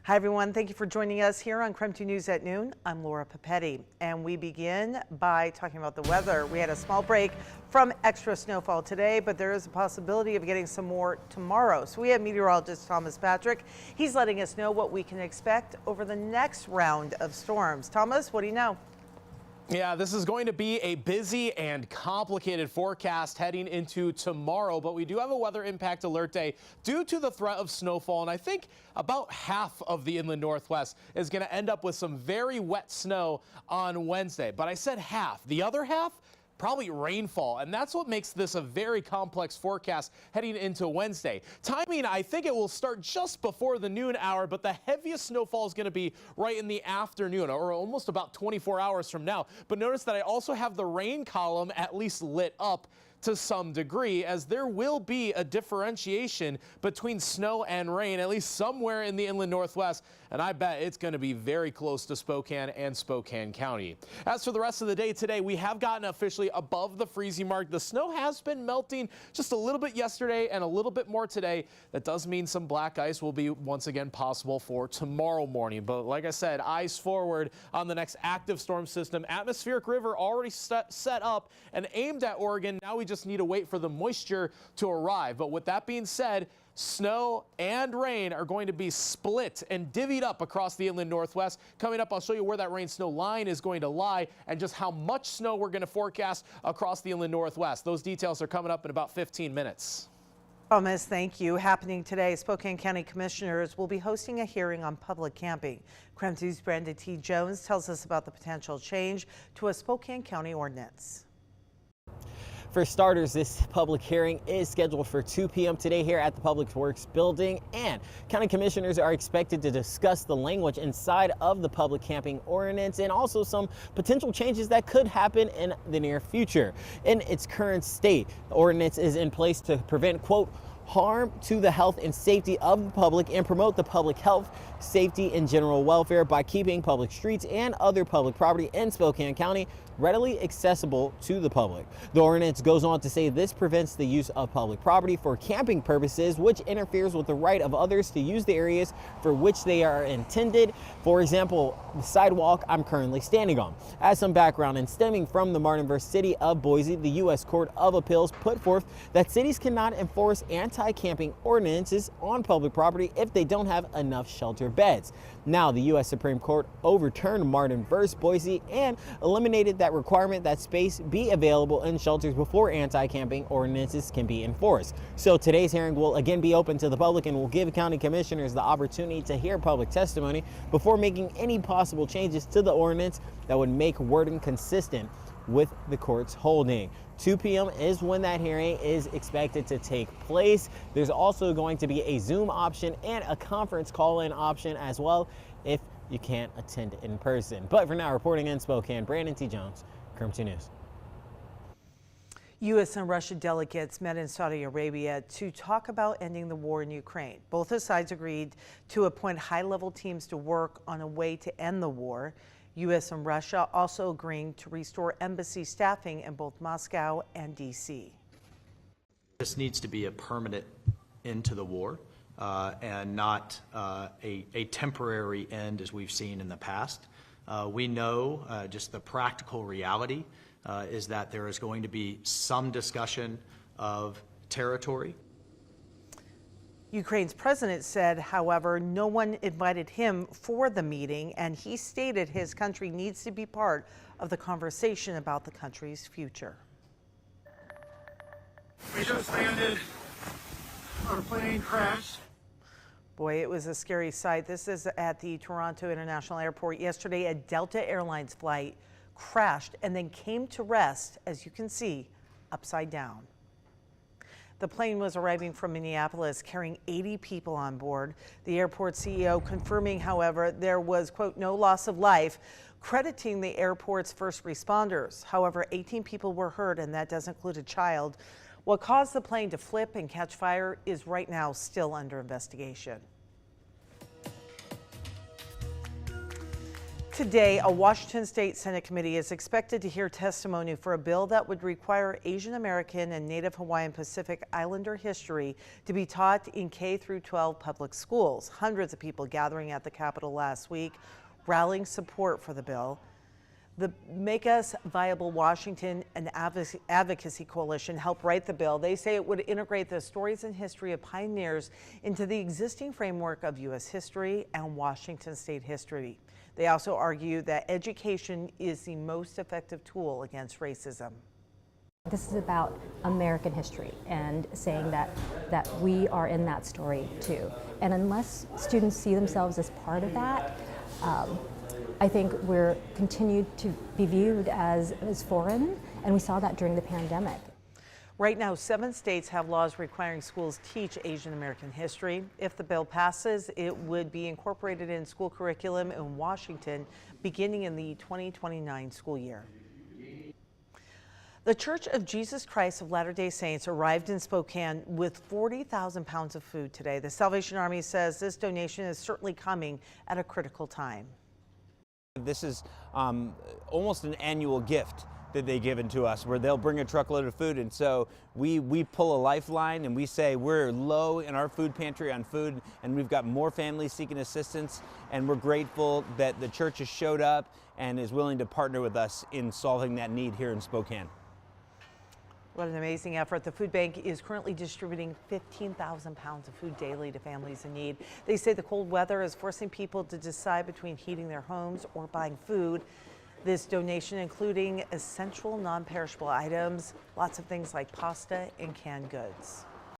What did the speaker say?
Hi, everyone. Thank you for joining us here on KREM 2 News at noon. I'm Laura Papetti, and we begin by talking about the weather. We had a small break from extra snowfall today, but there is a possibility of getting some more tomorrow. So we have meteorologist Thomas Patrick. He's letting us know what we can expect over the next round of storms. Thomas, what do you know? Yeah, this is going to be a busy and complicated forecast heading into tomorrow, but we do have a weather impact alert day due to the threat of snowfall, and I think about half of the inland northwest is going to end up with some very wet snow on Wednesday. But I said half. The other half? Probably rainfall, and that's what makes this a very complex forecast heading into Wednesday. Timing, I think it will start just before the noon hour, but the heaviest snowfall is going to be right in the afternoon, or almost about 24 hours from now. But notice that I also have the rain column at least lit up to some degree, as there will be a differentiation between snow and rain, at least somewhere in the inland northwest, and I bet it's going to be very close to Spokane and Spokane County. As for the rest of the day today, we have gotten officially above the freezing mark. The snow has been melting just a little bit yesterday and a little bit more today. That does mean some black ice will be once again possible for tomorrow morning. But like I said, eyes forward on the next active storm system. Atmospheric river already set up and aimed at Oregon. Now we just need to wait for the moisture to arrive. But with that being said, snow and rain are going to be split and divvied up across the inland northwest. Coming up, I'll show you where that rain-snow line is going to lie and just how much snow we're going to forecast across the inland northwest. Those details are coming up in about 15 minutes. Thomas, thank you. Happening today, Spokane County Commissioners will be hosting a hearing on public camping. KREM 2's Brandon T. Jones tells us about the potential change to a Spokane County ordinance. For starters, this public hearing is scheduled for 2 p.m. today here at the Public Works Building, and county commissioners are expected to discuss the language inside of the public camping ordinance and also some potential changes that could happen in the near future. In its current state, the ordinance is in place to prevent, quote, harm to the health and safety of the public and promote the public health, safety, and general welfare by keeping public streets and other public property in Spokane County readily accessible to the public. The ordinance goes on to say this prevents the use of public property for camping purposes, which interferes with the right of others to use the areas for which they are intended. For example, the sidewalk I'm currently standing on. As some background, and stemming from the Martin v. City of Boise, the U.S. Court of Appeals put forth that cities cannot enforce anti-camping ordinances on public property if they don't have enough shelter beds. Now, the U.S. Supreme Court overturned Martin v. Boise and eliminated that requirement that space be available in shelters before anti-camping ordinances can be enforced. So today's hearing will again be open to the public and will give county commissioners the opportunity to hear public testimony before making any possible changes to the ordinance that would make wording consistent with the court's holding. 2 p.m. is when that hearing is expected to take place. There's also going to be a Zoom option and a conference call-in option as well if you can't attend in person. But for now, reporting in Spokane, Brandon T. Jones, KREM 2 News. U.S. and Russia delegates met in Saudi Arabia to talk about ending the war in Ukraine. Both the sides agreed to appoint high-level teams to work on a way to end the war. U.S. and Russia also agreeing to restore embassy staffing in both Moscow and D.C. This needs to be a permanent end to the war and not a temporary end as we've seen in the past. We know just the practical reality is that there is going to be some discussion of territory. Ukraine's president said, however, no one invited him for the meeting, and he stated his country needs to be part of the conversation about the country's future. We just landed. Our plane crashed. Boy, it was a scary sight. This is at the Toronto International Airport. Yesterday, a Delta Airlines flight crashed and then came to rest, as you can see, upside down. The plane was arriving from Minneapolis carrying 80 people on board. The airport CEO confirming, however, there was, quote, no loss of life, crediting the airport's first responders. However, 18 people were hurt, and that does include a child. What caused the plane to flip and catch fire is right now still under investigation. Today, a Washington State Senate committee is expected to hear testimony for a bill that would require Asian American and Native Hawaiian Pacific Islander history to be taught in K-12 public schools. Hundreds of people gathering at the Capitol last week, rallying support for the bill. The Make Us Viable Washington and Advocacy Coalition helped write the bill. They say it would integrate the stories and history of pioneers into the existing framework of U.S. history and Washington state history. They also argue that education is the most effective tool against racism. This is about American history and saying that we are in that story too. And unless students see themselves as part of that, I think we're continued to be viewed as foreign, and we saw that during the pandemic. Right now, 7 states have laws requiring schools teach Asian American history. If the bill passes, it would be incorporated in school curriculum in Washington beginning in the 2029 school year. The Church of Jesus Christ of Latter-day Saints arrived in Spokane with 40,000 pounds of food today. The Salvation Army says this donation is certainly coming at a critical time. This is almost an annual gift that they give to us, where they'll bring a truckload of food, and so we pull a lifeline and we say we're low in our food pantry on food, and we've got more families seeking assistance, and we're grateful that the church has showed up and is willing to partner with us in solving that need here in Spokane. What an amazing effort. The food bank is currently distributing 15,000 pounds of food daily to families in need. They say the cold weather is forcing people to decide between heating their homes or buying food. This donation including essential non-perishable items, lots of things like pasta and canned goods.